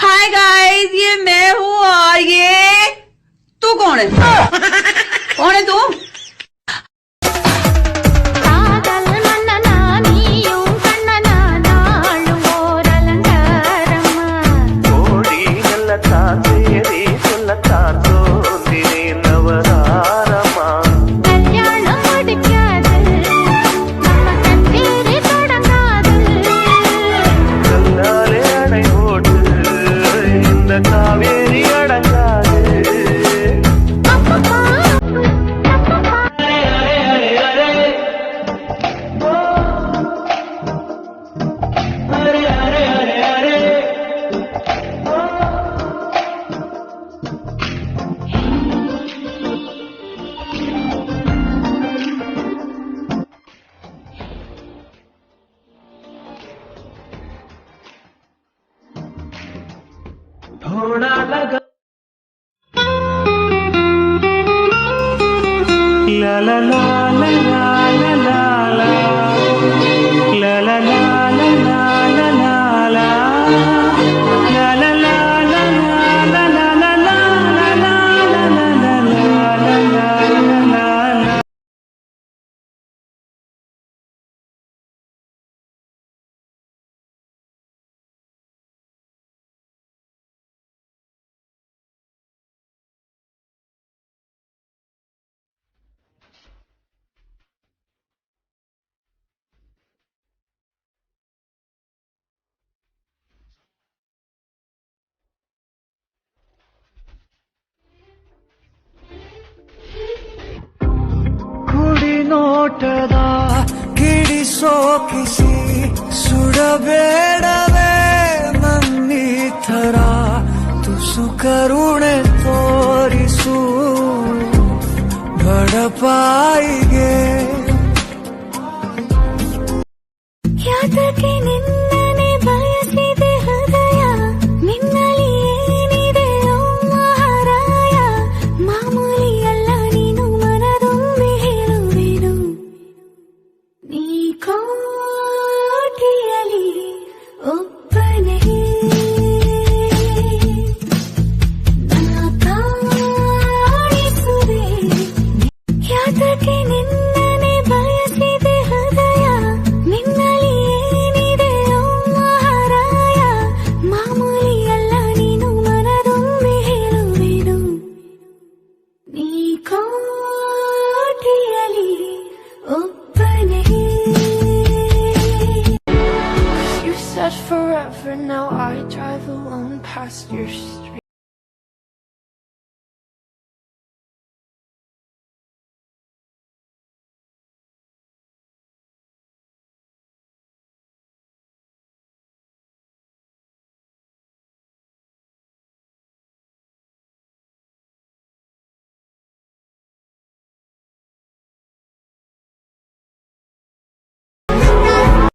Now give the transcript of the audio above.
Hi guys, ये मैं हूँ और ये तू कौन है? कौन है तू? थोड़ा लगा ला ला ला ला ला ला ला ला ला ला ला ला ला ला ನೋಟದ ಕಿಡಿಸೋ ಕಿಸಿ ಸುಡಬೇಡವೇ ನನ್ನಿ ಥರ ತುಸು ಕರುಣೆ ತೋರಿಸು ಬಡಪಾಯಿಗೆ ಯಾತಕ್ಕೆ ನಿನ್ನನೆ ಬಯಸಿದೆ ಹೃದಯ ನಿನ್ನಲ್ಲಿ ಏನಿದೆ ಓ ಮಹಾರಾಯ ಮಾಮೂಲಿಯಲ್ಲ ನೀನು ಮನದೊಮ್ಮೆ ಹೇಳುವೆನು ನೀ ಕೋಟಿಯಲಿ ಒಬ್ಬನೇ ನಾ ಕಾಣಿಸುವೆ ಯಾತಕ್ಕೆ ನಿನ್ನನೆ ಬಯಸಿದೆ ಹೃದಯ ನಿನ್ನಲ್ಲಿ ಏನಿದೆ ಓ ಮಹಾರಾಯ ಮಾಮೂಲಿಯಲ್ಲ ನೀನು ಮನದೊಮ್ಮೆ ಹೇಳುವೆನು ನೀ ಕೋಟಿಯಲಿ ಒಬ್ಬನೇ You said forever, now I drive alone past your street.